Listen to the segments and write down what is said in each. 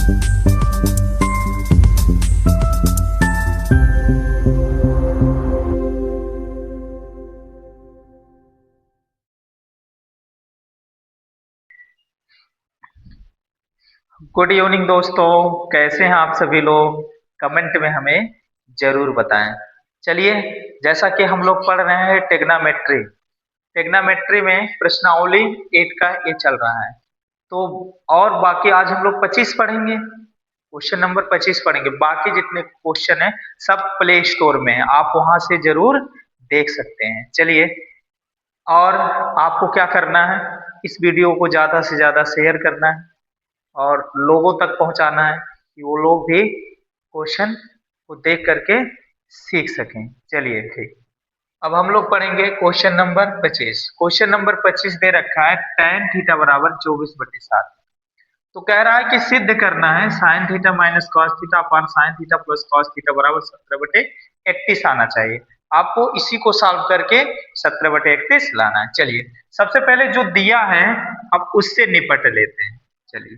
Good evening दोस्तों, कैसे हैं आप सभी लोग? कमेंट में हमें जरूर बताएं। चलिए, जैसा कि हम लोग पढ़ रहे हैं टेग्नामेट्री। टेग्नामेट्री में प्रश्नावली 8 का ये चल रहा है। तो और बाकी आज हम लोग 25 पढ़ेंगे, क्वेश्चन नंबर 25 पढ़ेंगे। बाकी जितने क्वेश्चन है सब प्ले स्टोर में है, आप वहां से जरूर देख सकते हैं। चलिए, और आपको क्या करना है, इस वीडियो को ज्यादा से ज्यादा शेयर करना है और लोगों तक पहुंचाना है कि वो लोग भी क्वेश्चन को देख करके सीख सकें। चलिए ठीक, अब हम लोग पढ़ेंगे क्वेश्चन नंबर 25। क्वेश्चन नंबर 25 दे रखा है tan थीटा बराबर 24/7। तो कह रहा है कि सिद्ध करना है sin theta minus cos theta upon sin theta plus cos theta बराबर 17/31 आना चाहिए। आपको इसी को सॉल्व करके 17/31 लाना है। चलिए, सबसे पहले जो दिया है अब उससे निपट लेते हैं। चलिए,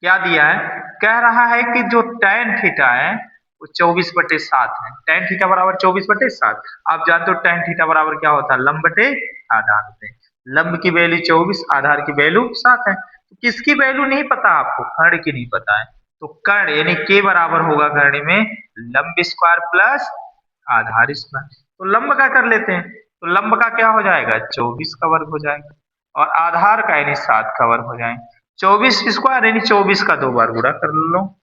क्या दिया है? कह रहा है कि जो tan थीटा है वो 24/7 है। tan थीटा बराबर 24/7। आप जानते हो tan थीटा बराबर क्या होता है? लंब बटे आधार होते हैं। लंब की वैल्यू 24, आधार की वैल्यू 7 है। तो किसकी वैल्यू नहीं पता आपको? कर्ण की नहीं पता है। तो कर्ण यानी के बराबर होगा कर्ण में लंब स्क्वायर प्लस आधार स्क्वायर। तो लंब का कर लेते हैं। तो लंब का क्या हो जाएगा? 24 का वर्ग हो जाएगा और आधार का यानी 7 का वर्ग हो जाएगा। 24 स्क्वायर यानी 24 का 2 बार गुणा कर लो।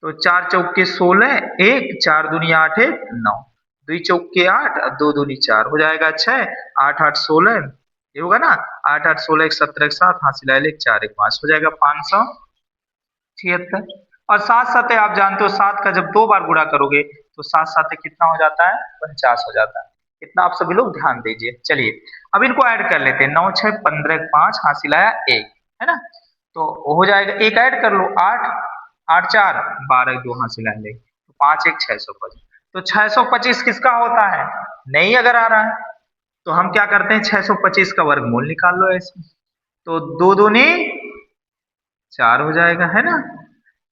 तो 4 चौके 16, 1 4 दूनी 8 1 9, 2 चौके 8 2 दूनी 4 हो जाएगा 6, 8 8 16 ये होगा ना, 8 8 16 1 17 1 7 हासिल 1 4 1 5 हो जाएगा 576। और 7 7 आप जानते हो 7 का जब 2 बार गुणा करोगे तो 7 7 कितना हो जाता है? 50 हो जाता है। इतना आप सभी लोग ध्यान दीजिए। चलिए, अब इनको ऐड कर लेते हैं। 9 6 15 5 हासिल आया 1, है ना? तो हो जाएगा, एक ऐड कर लो 8 8 4 12 2 हासिल आया 1, तो 5 1 625। तो 625 किसका होता है? नहीं अगर आ रहा है तो हम क्या करते हैं, 625 का वर्गमूल निकाल लो ऐसे। तो 2 दूनी 4 हो जाएगा, है ना?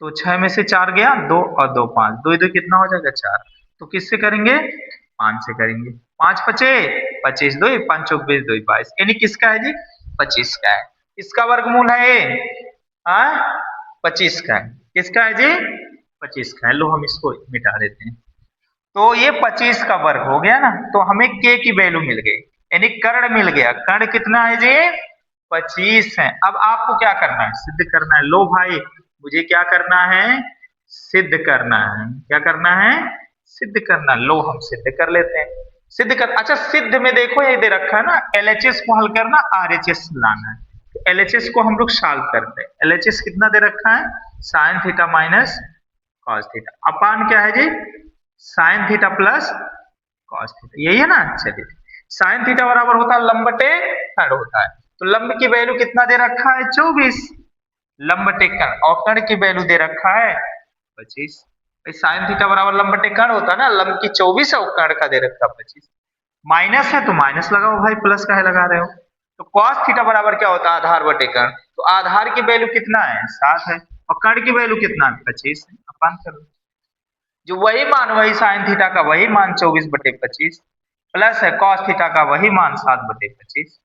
तो 6 में से 4 गया 2 और 2 5, 2 2 कितना हो जाएगा 4। तो किससे करेंगे? 5 से करेंगे। 5 पचे 25 2 5 चौक 20 2 22 यानी किसका है जी? 25 का है। इसका वर्गमूल है ये, हाँ 25 का है। किसका है जी? 25 का है। लो हम इसको मिटा देते हैं। तो ये 25 का वर्ग हो गया ना, तो हमें के की वैल्यू मिल गई यानी कर्ण मिल गया। कर्ण कितना है जी? 25 है। अब आपको क्या करना है? सिद्ध करना है। लो भाई, मुझे क्या करना है? सिद्ध करना है। क्या करना है? सिद्ध करना। लो हम सिद्ध कर लेते हैं। सिद्ध कर, अच्छा सिद्ध में देखो ये दे रखा है ना, एलएचएस को हल करना, आरएचएस लाना है। तो एलएचएस को हम लोग सॉल्व करते हैं। एलएचएस कितना दे रखा है? Sine theta minus cos theta upon क्या है जी? Sine theta plus cos theta, यही है ना? चलिए, साइन थीटा बराबर होता है लंब बटे कर्ण होता है। तो लंब की वैल्यू कितना दे रखा है? 24। लंब बटे कर्ण, और कर्ण की वैल्यू दे रखा है 25। साइन थीटा बराबर लंब बटे कर्ण होता है ना, लंब की 24 है और कर्ण का दे रखा है 25। माइनस है तो माइनस लगाओ भाई, प्लस का है लगा रहे हो। तो कॉस थीटा बराबर क्या होता है? आधार बटे कर्ण। तो आधार की वैल्यू कितना है? 7 है और कर्ण की वैल्यू कितना है? 25 है। अपान करो, जो वही मान वही साइन थीटा का वही मान 24/25 प्लस है कॉस थीटा का वही मान 7/25।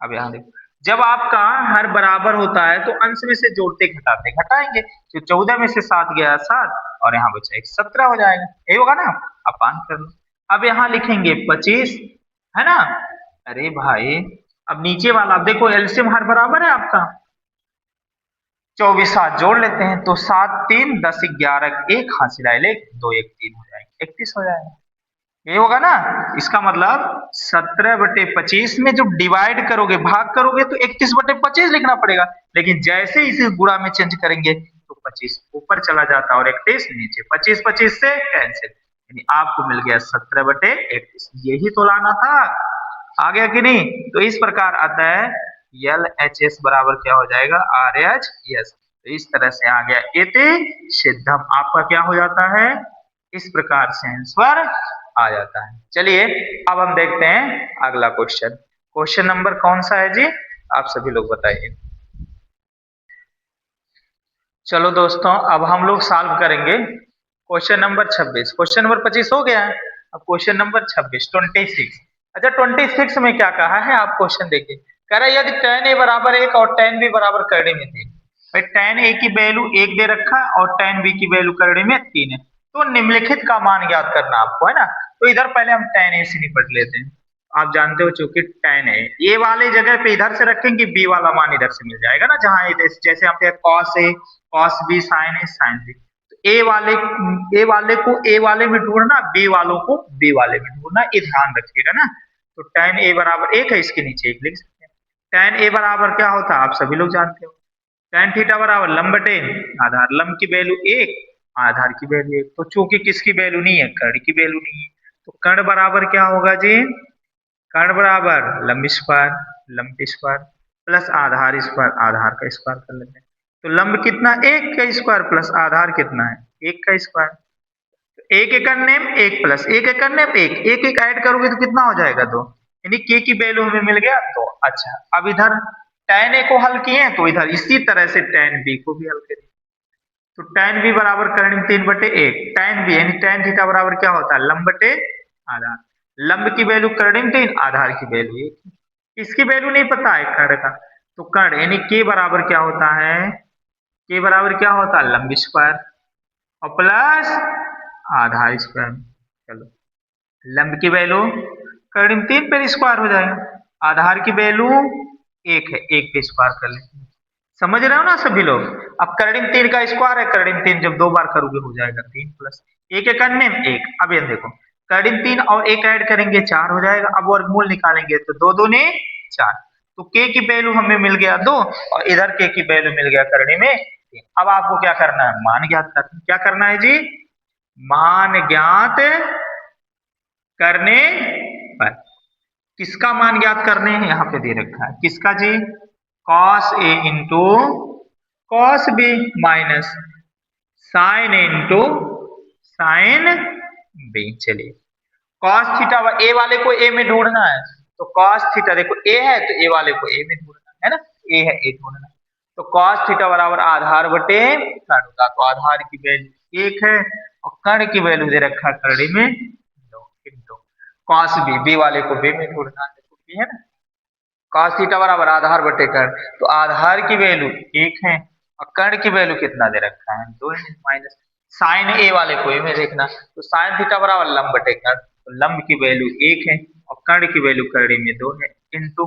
अब यहाँ देखो, जब आपका हर बराबर होता है तो अंश में से जोड़ते घटाते घटाएंगे। तो 14 में से 7 गया 7 और यहाँ बचा 1, 17 हो जाएगा। यही होगा ना? अपान कर लो। अब यहाँ लिखेंगे 25, है ना? अरे भाई, अब नीचे वाला देखो, एलसीएम हर बराबर है आपका। 24 7 जोड़ लेते हैं तो 7 3 10 11 1 हासिल आए 1 2 1 3 हो जाएगा, 31 हो जाएगा। ये होगा ना? इसका मतलब 17/25 में जब डिवाइड करोगे, भाग करोगे तो 31/25 लिखना पड़ेगा। लेकिन जैसे इसे गुणा में चेंज करेंगे तो 25 ऊपर चला जाता है और 31 नीचे। 25 25 से कैंसिल, यानी आपको मिल गया 17/31। यही तो लाना था। आ गया कि नहीं? तो इस प्रकार आता है एल एच एस बराबर क्या हो जाएगा? R H S. तो इस तरह से आ गया इति सिद्धम। आपका क्या हो जाता है? इस प्रकार से आंसर आ जाता है। चलिए, अब हम देखते हैं अगला क्वेश्चन। क्वेश्चन नंबर कौन सा है जी? आप सभी लोग बताइए। चलो दोस्तों, अब हम लोग सॉल्व करेंगे क्वेश्चन नंबर 26। क्वेश्चन नंबर 25 हो गया है। अब क्वेश्चन नंबर 26, 26। अच्छा, 26 में क्या कहा है आप क्वेश्चन देखिए। कह रहा है यदि tan a बराबर 1 और tan b बराबर करड़ी में 3। भाई tan a की वैल्यू 1 दे रखा है और tan b की वैल्यू करड़ी में 3 है, तो निम्नलिखित का मान ज्ञात करना आपको है ना। तो इधर पहले हम tan a से निपट लेते हैं। आप जानते हो चूंकि tan है ए वाले जगह पे इधर से रखेंगे, बी वाला मान इधर से मिल जाएगा ना, जहां जैसे यहाँ पे cos a cos b sin a sin b। तो ए वाले को ए वाले में ढूंढना, बी वालों को बी वाले में ढूंढना, ये ध्यान रखिएगा ना। तो tan a बराबर 1 है, इसके नीचे 1 लिख सकते हैं। tan a बराबर क्या होता है आप सभी लोग जानते हो, tan थीटा बराबर लंब बटे आधार। लंब की वैल्यू 1, आधार की वैल्यू 1। तो चूंकि किसकी वैल्यू नहीं है, कर्ण की वैल्यू नहीं है, तो कर्ण बराबर क्या होगा जी, कर्ण बराबर लंब स्क्वायर प्लस आधार स्क्वायर, आधार का स्क्वायर कर लेते हैं। तो लंब कितना, 1 का स्क्वायर प्लस आधार कितना है, 1 का स्क्वायर। तो एक एकड़ नेम 1 प्लस एक एकड़ नेम 1, एक एक ऐड करोगे तो कितना हो जाएगा 2, यानी के की वैल्यू हमें मिल गया 2। अच्छा, अब इधर tan a को हल किए तो इधर इसी तरह से tan b को भी हल करिए। तो tan b बराबर कर्ण 3 बटे 1, tan b यानी tan थीटा बराबर क्या होता है, लंब बटे आधार। लंब की वैल्यू कर्ण 3, आधार की वैल्यू 1। इसकी वैल्यू नहीं पता है कर्ण का, तो कर्ण यानी k बराबर क्या होता है, k बराबर क्या होता है, लंब स्क्वायर और प्लस आधार स्क्वायर। चलो, लंब की वैल्यू कर्ण 3 पे स्क्वायर हो जाएगा, आधार की वैल्यू 1 है, 1 पे स्क्वायर कर लेते हैं। समझ रहे हो ना सभी लोग। अब कर्ण 3 का स्क्वायर है, कर्ण 3 जब 2 बार करोगे हो जाएगा 3 प्लस एक एक अन्य 1। अब ये देखो, कर्ण 3 और 1 ऐड करेंगे 4 हो जाएगा। अब वर्गमूल निकालेंगे तो 2 दूनी 4, तो k की वैल्यू हमें मिल गया 2 और इधर k की वैल्यू मिल गया करणी में 3। अब आपको क्या करना है, मान ज्ञात करना। क्या करना है जी, मान ज्ञात करने पर। किसका मान ज्ञात करने हैं, यहाँ पे दे रखा है, किसका जी, cos a into cos b minus sin a into sin b। चलिए, cos थीटा ए वाले को ए में ढूंढना है, तो cos थीटा देखो ए है तो ए वाले को ए में ढूंढना है ना, ए है ए ढूंढना। तो cos थीटा बराबर आधार बटे कर्ण का, तो आधार की वैल्यू 1 है और कर्ण की वैल्यू दे रखा है करड़ी में 2 इंटू cos b, बी वाले को बी में ढूंढना है, देखो बी है ना। cos थीटा बराबर आधार बटे कर्ण, तो आधार की वैल्यू 1 है और कर्ण की वैल्यू कितना दे रखा है 2 माइनस साइन ए वाले को ए में देखना, तो साइन थीटा बराबर लंब बटे कर्ण, तो लंब की वैल्यू 1 है और कर्ण की वैल्यू करड़ी में 2 है इंटू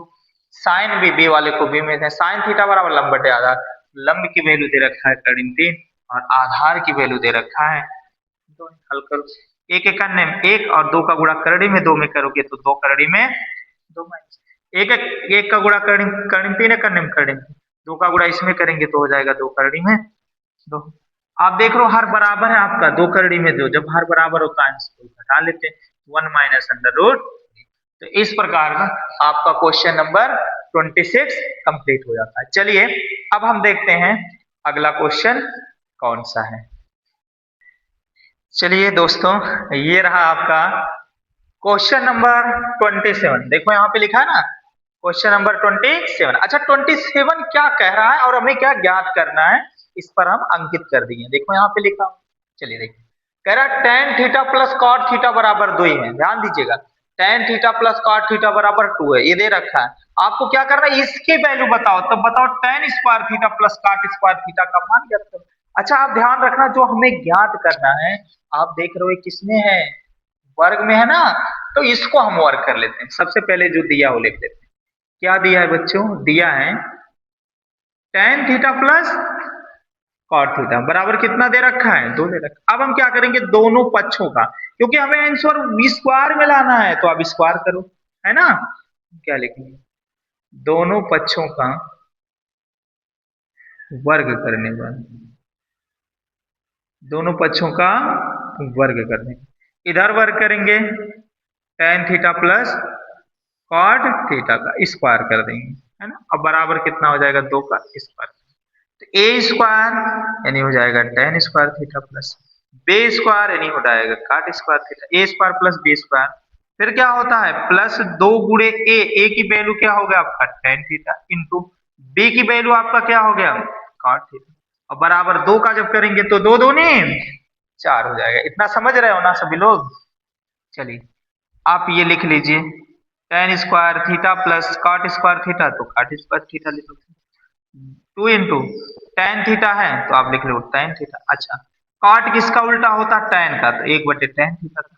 साइन बी, बी वाले को बी में है, साइन थीटा बराबर लंब बटे आधार, लंब की वैल्यू दे रखा है करड़ी 3 और आधार की वैल्यू दे रखा है 2। हल करो, एक एक अन्य 1 और 2 का गुणा करड़ी में 2 में करोगे तो 2 करड़ी में 2 माइनस एक एक का गुणा करड़ी करड़ी 3 है, करने में करड़ी 2 का गुणा इसमें करेंगे तो हो जाएगा 2 करड़ी में 2। आप देख रहे हो हर बराबर है आपका, 2 करड़ी में 2, जब हर बराबर होता है इसको घटा लेते हैं, 1 माइनस अंडर रूट। तो इस प्रकार का आपका क्वेश्चन नंबर 26 कंप्लीट हो जाता है। चलिए, अब हम देखते हैं अगला क्वेश्चन कौन सा है। चलिए दोस्तों, ये रहा आपका क्वेश्चन नंबर 27। देखो यहाँ पे लिखा है ना, क्वेश्चन नंबर 27। अच्छा, 27 क्या कह रहा है और हमें क्या ज्ञात करना है, इस पर हम अंकित कर दिए। देखो यहाँ पे लिखा, चलिए देखिए, कह रहा है tan theta plus cot theta बराबर 2 ही है। ध्यान दीजिएगा, tan theta plus cot theta बराबर 2 है, ये दे रखा है। आपको क्या करना है, इसकी वैल्यू बताओ, तब बताओ tan square theta plus cot square theta का मान ज्ञात करो। अच्छा, आप ध्यान रखना, जो हमें ज्ञात करना है, आप देख रहे हो किसमें है, वर्ग में है ना, तो इसको हम वर्ग कर लेते हैं। सबसे पहले जो दिया वो लिख लेते हैं। क्या दिया है बच्चों, दिया है tan theta plus cot theta बराबर कितना दे रखा है, 2 दे रखा। अब हम क्या करेंगे, दोनों पक्षों का, क्योंकि हमें आंसर स्क्वायर में लाना है, तो आप स्क्वायर करो, है ना। क्या लिखेंगे, दोनों पक्षों का वर्ग करने पर, दोनों पक्षों का वर्ग करने, इधर वर्ग करेंगे tan theta plus cot theta का स्क्वायर कर देंगे, है ना। अब बराबर कितना हो जाएगा, 2 का स्क्वायर। तो ए स्क्वायर यानी हो जाएगा tan square theta plus B square यानी हो जाएगा cot square theta, A square plus B square. फिर क्या होता है, प्लस 2 गुणे ए की वैल्यू क्या हो गया आपका tan थीटा इंटू बी की वैल्यू आपका क्या हो गया cot थीटा, और बराबर 2 का जब करेंगे तो 2 दूनी 4 हो जाएगा। इतना समझ रहे हो ना सभी लोग? चलिए आप ये लिख लीजिए, tan square theta plus cot square theta, तो कॉट स्क्वायर थीटा लिख लो। 2 इंटू tan थीटा है तो आप लिख लो tan थीटा। अच्छा, कॉट किसका उल्टा होता है? tan का, तो 1 बटे tan थीटा था,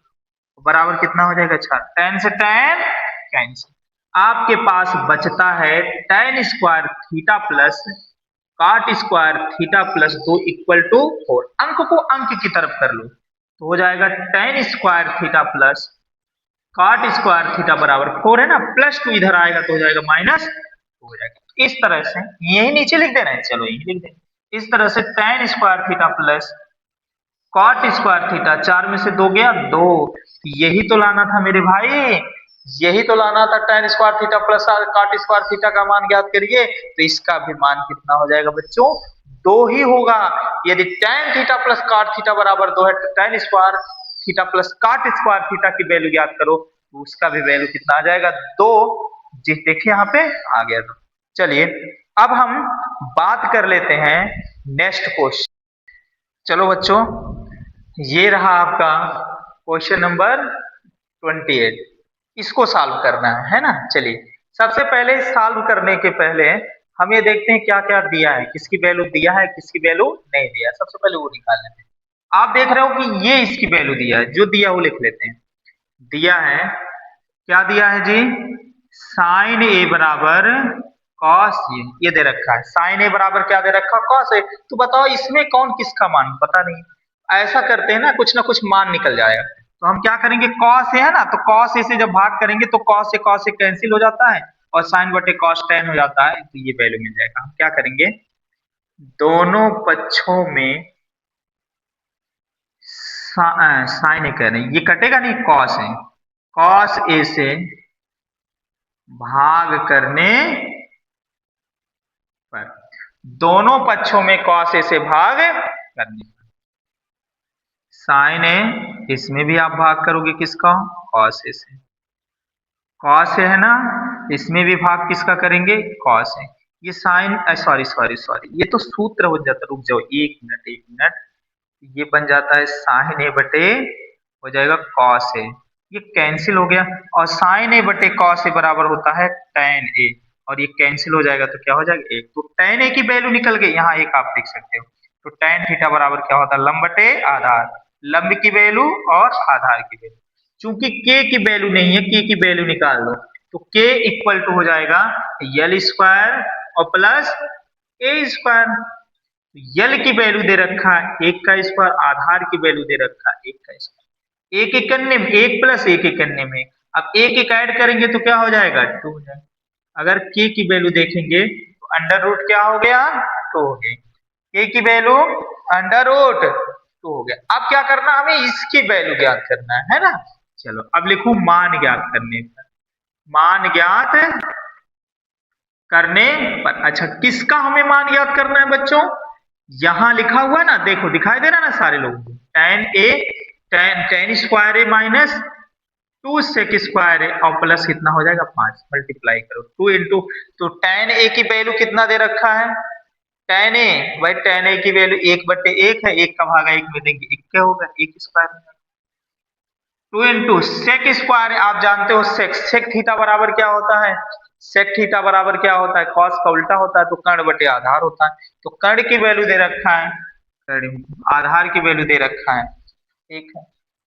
तो बराबर कितना हो जाएगा? 4। tan से tan कैंसिल, आपके पास बचता है tan square theta plus cot square theta plus 2 equal to 4। अंक को अंक की तरफ कर लो तो हो जाएगा tan square theta plus cot square theta बराबर 4 है ना, प्लस 2 इधर आएगा तो हो जाएगा माइनस 2 हो जाएगा। इस तरह से यही नीचे लिख देना है, चलो यही लिख दें। इस तरह से tan square theta plus cot square theta, 4 में से 2 गया 2, यही तो लाना था मेरे भाई, यही तो लाना था। tan square theta plus cot square theta का मान ज्ञात करिए, तो इसका भी मान कितना हो जाएगा बच्चों? 2 ही होगा। यदि tan theta plus cot theta बराबर 2 है तो tan square theta plus cot square theta की वैल्यू ज्ञात करो, तो उसका भी वैल्यू कितना आ जाएगा? 2। जी देखिए यहाँ पे आ गया 2। चलिए अब हम बात कर लेते हैं नेक्स्ट क्वेश्चन। चलो बच्चों, ये रहा आपका क्वेश्चन नंबर 28। इसको सॉल्व करना है ना। चलिए सबसे पहले सॉल्व करने के पहले हम ये देखते हैं क्या क्या दिया है, किसकी वैल्यू दिया है, किसकी वैल्यू नहीं दिया है। सबसे पहले वो निकाल लेते हैं। आप देख रहे हो कि ये इसकी वैल्यू दिया है, जो दिया वो लिख लेते हैं। दिया है, क्या दिया है जी? साइन ए बराबर कॉस ये दे रखा है। साइन ए बराबर क्या दे रखा? Cos A. तो बताओ इसमें कौन किसका मान पता नहीं। ऐसा करते हैं ना कुछ मान निकल जाएगा, तो हम क्या करेंगे? कॉस ए है ना, तो कॉस ए से जब भाग करेंगे तो कॉस ए कैंसिल हो जाता है और साइन बटे कॉस टेन हो जाता है, तो ये वैल्यू मिल जाएगा। हम क्या करेंगे? दोनों पक्षों में साइन ए कह रहे हैं, ये कटेगा नहीं, कॉस है, कॉस ए से भाग करने पर, दोनों पक्षों में कॉस ए से भाग करने पर साइन ए, इसमें भी आप भाग करोगे किसका? कॉस ए से। कॉस ए है ना, इसमें भी भाग किसका करेंगे? Cos A. ये साइन सॉरी सॉरी सॉरी, ये तो सूत्र हो जाता। रुक जाओ एक मिनट एक मिनट, ये बन जाता है साइन ए बटे हो जाएगा कॉस ए, ये कैंसिल हो गया, और साइन ए बटे कॉस ए बराबर होता है tan ए, और ये कैंसिल हो जाएगा तो क्या हो जाएगा? एक। तो tan ए की वैल्यू निकल गई, यहाँ एक आप देख सकते हो। तो tan थीटा बराबर क्या होता है? लंब बटे आधार, लंब की वैल्यू और आधार की वैल्यू। चूंकि k की वैल्यू नहीं है, k की वैल्यू निकाल लो, तो k इक्वल टू हो जाएगा यल स्क्वायर और प्लस ए स्क्वायर। यल की वैल्यू दे रखा है 1 का स्क्वायर, आधार की वैल्यू दे रखा है 1 का स्क्वायर, एक एक करने में 1 प्लस 1 एक करने में, अब एक एक ऐड करेंगे तो क्या हो जाएगा? 2 हो जाएगा। अगर k की वैल्यू देखेंगे तो अंडर रूट क्या हो गया? 2 हो गया। k की वैल्यू अंडर रूट 2 हो गया। अब क्या करना? हमें इसकी वैल्यू ज्ञात करना है ना। चलो अब लिखू मान ज्ञात करने पर, मान ज्ञात करने पर। अच्छा किसका हमें मान ज्ञात करना है बच्चों? यहां लिखा हुआ है ना, देखो दिखाई दे रहा है ना सारे लोगों को, tan स्क्वायर ए माइनस 2 सेक स्क्वायर ए और प्लस कितना हो जाएगा? 5। मल्टीप्लाई करो 2 इंटू, तो tan ए की वैल्यू कितना दे रखा है? tan ए, भाई tan ए की वैल्यू 1/1 है, 1 का भागा 1 में देंगे 1 क्या होगा? 1 स्क्वायर। 2 इंटू सेक स्क्वायर, आप जानते हो सेक थीटा बराबर क्या होता है? सेक थीटा बराबर क्या होता है? कॉस का उल्टा होता है, तो कर्ण बटे आधार होता है। तो कर्ण की वैल्यू दे रखा है, आधार की वैल्यू दे रखा है 1 है,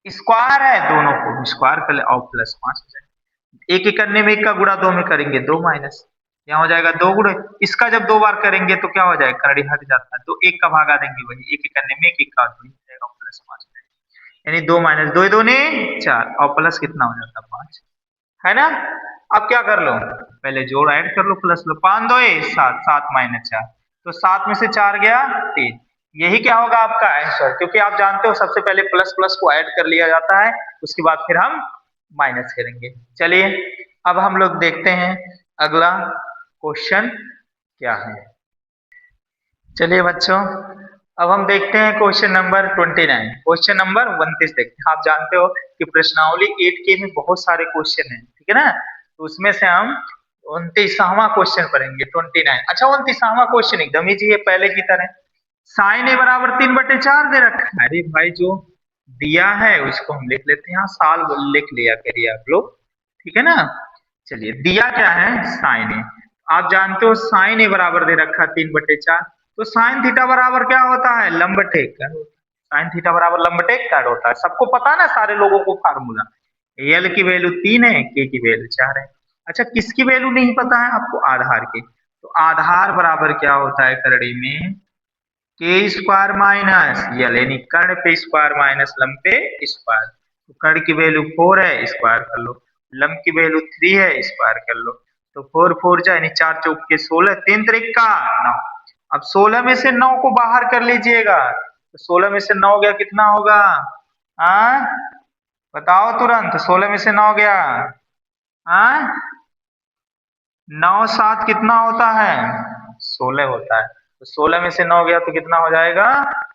स्क्वायर है, दोनों को स्क्वायर कर ले और प्लस 5 हो जाएगा। एक करने में 1 का गुणा 2 में करेंगे 2 माइनस, यहाँ हो जाएगा 2 गुणे, इसका जब 2 बार करेंगे तो क्या हो जाएगा? कर्ण हट जाता है, तो 1 का भागा देंगे, वही 1 करने में 1 का 2 जाएगा प्लस 5, यानी 2 माइनस 2 दूनी 4 और प्लस कितना हो जाता है? 5 है ना। अब क्या कर लो? पहले जोड़ ऐड कर लो, प्लस लो, 5 2 7, 7 माइनस 4, तो 7 में से 4 गया 3। यही क्या होगा आपका आंसर, क्योंकि आप जानते हो सबसे पहले प्लस प्लस को ऐड कर लिया जाता है, उसके बाद फिर हम माइनस करेंगे। चलिए अब हम लोग देखते हैं अगला क्वेश्चन क्या है। चलिए बच्चों अब हम देखते हैं क्वेश्चन नंबर 29। क्वेश्चन नंबर 29 देखते हैं। आप जानते हो कि प्रश्नावली 8K में बहुत सारे क्वेश्चन हैं, ठीक है ना, तो उसमें से हम 29वां क्वेश्चन पढ़ेंगे 29। अच्छा 29वां क्वेश्चन एकदम इजी है, पहले की तरह साइन ए बराबर 3/4 दे रखा है। अरे भाई जो दिया है उसको हम लिख लेते हैं, यहाँ साल लिख लिया करिए आप लोग, ठीक है ना। चलिए दिया क्या है, साइन ए। आप जानते हो साइन ए बराबर दे रखा है 3/4, तो साइन थीटा बराबर क्या होता है, लंबटेक का। साइन थीटा बराबर लंबटेक का होता है, सबको पता ना सारे लोगों को फार्मूला। एल की वैल्यू 3 है, के की वैल्यू 4 है। अच्छा किसकी वैल्यू नहीं पता है आपको, आधार की। तो आधार बराबर क्या होता है करड़ी में, के स्क्वायर माइनस यल, यानी कर्ण पे स्क्वायर माइनस लंब पे स्क्वायर। तो कर्ण की वैल्यू 4 है, स्क्वायर कर लो। लंब की वैल्यू 3 है, स्क्वायर कर लो। तो 4 4 जा यानी 4 चौक के 16, 3 त्रिक का 9। अब 16 में से 9 को बाहर कर लीजिएगा, तो 16 में से 9 गया कितना होगा, हाँ बताओ तुरंत, 16 में से 9 गया, हाँ 9 7 कितना होता है, 16 होता है। तो 16 में से 9 गया तो कितना हो जाएगा,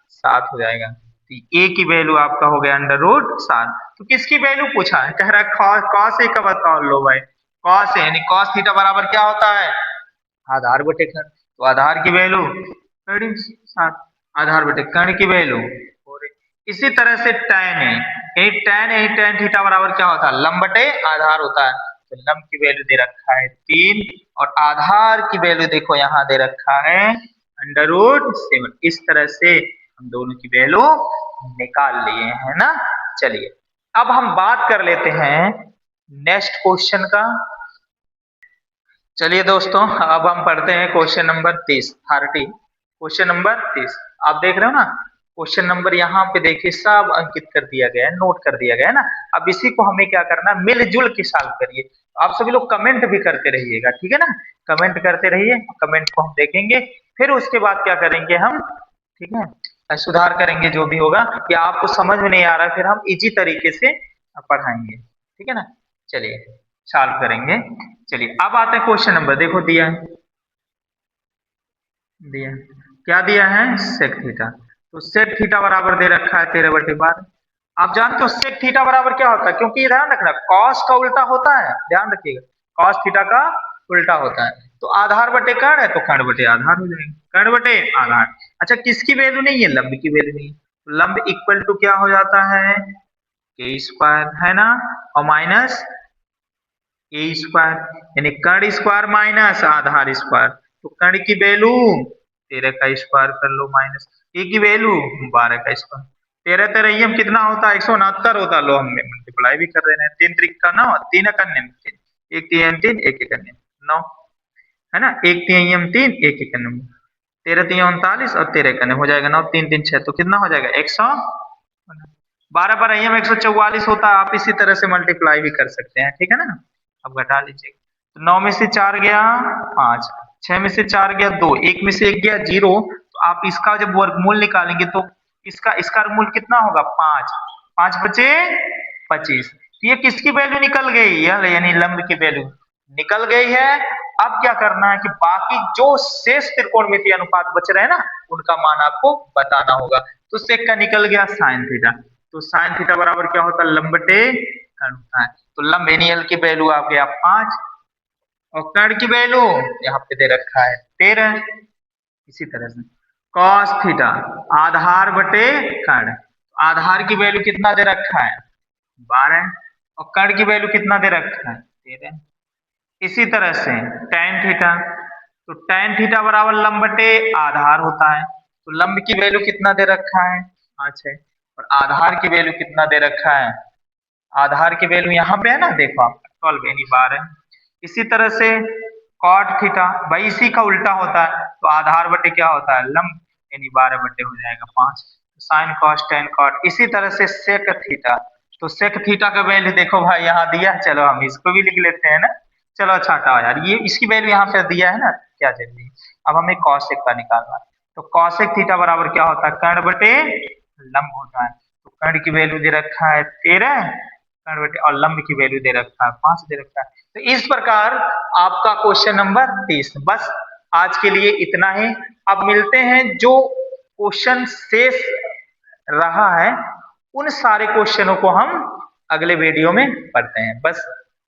7 हो जाएगा। तो ए की वैल्यू आपका हो गया √7। तो किसकी वैल्यू पूछा है, कह रहा है कॉस ए का बताओ। लो भाई कॉस ए यानी कॉस थीटा बराबर क्या होता है, आधार बटे कर्ण। तो आधार की वैल्यू 7, आधार बटे कर्ण की वैल्यू 4। इसी तरह से tan है, tan थीटा बराबर क्या होता है, लंब बटे आधार होता है। तो लंब की वैल्यू दे रखा है 3, और आधार की वैल्यू देखो यहाँ दे रखा है √7। इस तरह से हम दोनों की वैल्यू निकाल लिए है ना। चलिए अब हम बात कर लेते हैं नेक्स्ट क्वेश्चन का। चलिए दोस्तों अब हम पढ़ते हैं क्वेश्चन नंबर 30। क्वेश्चन नंबर 30 आप देख रहे हो ना, क्वेश्चन नंबर यहाँ पे देखिए सब अंकित कर दिया गया है, नोट कर दिया गया है ना। अब इसी को हमें क्या करना है, मिलजुल के सॉल्व करिए। आप सभी लोग कमेंट भी करते रहिएगा, ठीक है ना, कमेंट करते रहिए, कमेंट को हम देखेंगे, फिर उसके बाद क्या करेंगे हम, ठीक है, सुधार करेंगे जो भी होगा, या आपको समझ में नहीं आ रहा है फिर हम इजी तरीके से पढ़ाएंगे, ठीक है ना। चलिए सॉल्व करेंगे। चलिए अब आते हैं क्वेश्चन नंबर, देखो दिया है, दिया क्या दिया है, सेक थीटा। तो सेक थीटा बराबर दे रखा है 13/12। आप जानते हो सेक थीटा बराबर क्या होता है, क्योंकि ये ध्यान रखना कॉस का उल्टा होता है, ध्यान रखिएगा कॉस थीटा का उल्टा होता है। तो आधार बटे कर्ण है, तो कर्ण बटे आधार हो जाएगा, कर्ण बटे आधार। अच्छा किसकी वैल्यू नहीं है, लंब की वैल्यू नहीं है, तो लंब इक्वल टू क्या हो जाता है, के स्क्वायर है ना, और माइनस ए स्क्वायर, यानी कर्ण स्क्वायर माइनस आधार स्क्वायर। तो कर्ण की वैल्यू 13 का स्क्वायर कर लो, माइनस ए की वैल्यू 12 का स्क्वायर। 13 13 हम कितना होता है, 169 होता। लो हमने मल्टीप्लाई भी कर रहे हैं, 3 त्रिक का 9, 3 एक अन्य 3, 1 3 3 1 1 अन्य 9 है ना, 1 3 3 1 1 अन्य 13 3 39 और 13 अन्य हो जाएगा 9 3 3 6, तो कितना हो जाएगा 100, 12 पर 144 होता है। आप इसी तरह से मल्टीप्लाई भी कर सकते हैं, ठीक है ना। अब घटा लीजिए, तो 9 में से 4 गया 5, 6 में से 4 गया 2, 1 में से 1 गया 0। तो आप इसका जब वर्गमूल निकालेंगे तो इसका मूल कितना होगा, 5, 5 बचे 25। तो ये किसकी वैल्यू निकल गई, यानी लंब की वैल्यू निकल गई है। अब क्या करना है कि बाकी जो शेष त्रिकोणमितीय अनुपात बच रहे हैं ना, उनका मान आपको बताना होगा। तो सेक का निकल गया साइन थीटा, तो साइन थीटा बराबर क्या होता है, लंब बटे कर्ण होता है। तो लंब यानी एल की वैल्यू आ गया 5, और कर्ण की वैल्यू यहाँ पे दे रखा है 13। इसी तरह से कॉस थीटा आधार बटे कर्ण, आधार की वैल्यू कितना दे रखा है 12, और कर्ण की वैल्यू कितना दे रखा है 13। इसी तरह से tan थीटा, तो tan थीटा बराबर लंब बटे आधार होता है। तो लंब की वैल्यू कितना दे रखा है 5 है, और आधार की वैल्यू कितना दे रखा है, आधार की वैल्यू यहाँ पे है ना, देखो आप 12 यानी 12। इसी तरह से cot थीटा भाई इसी का उल्टा होता है, तो आधार बटे क्या होता है लंब, यानी 12 बटे हो जाएगा 5। Sine cos tan cot. इसी तरह से सेक थीटा, तो सेक थीटा का वैल्यू देखो भाई यहाँ दिया है, चलो हम इसको भी लिख लेते हैं ना। चलो अच्छा हटाओ यार, ये इसकी वैल्यू यहाँ पे दिया है ना, क्या जरूरी है। अब हमें कॉसेक का निकालना है, तो कॉसेक थीटा बराबर क्या होता है, कर्ण बटे लंब होता है। तो कर्ण की वैल्यू दे रखा है 13, कर्ण बटे और लंब की वैल्यू दे रखा है 5 दे रखा है। तो इस प्रकार आपका क्वेश्चन नंबर 30। बस आज के लिए इतना ही। अब मिलते हैं जो क्वेश्चन शेष रहा है, उन सारे क्वेश्चनों को हम अगले वीडियो में पढ़ते हैं। बस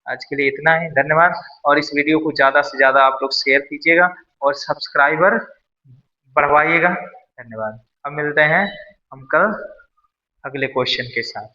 आज के लिए इतना ही, धन्यवाद। और इस वीडियो को ज्यादा से ज्यादा आप लोग शेयर कीजिएगा और सब्सक्राइबर बढ़वाइएगा। धन्यवाद। अब मिलते हैं हम कल अगले क्वेश्चन के साथ।